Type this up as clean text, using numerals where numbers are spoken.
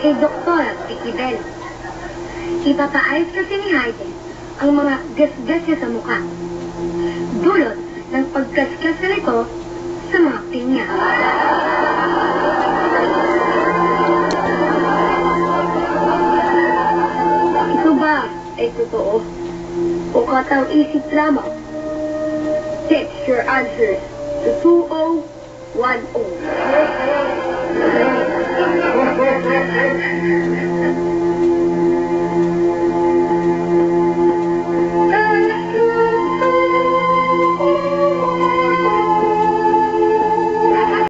Kay Dr. Tikibel. Ipapaayos kasi ni Hayden ang mga gasgas niya sa mukha. Dulot ng paggasgas na nito sa mga pinya. Ito ba ay totoo? O katang-isip lamang? Text your answers to 2010.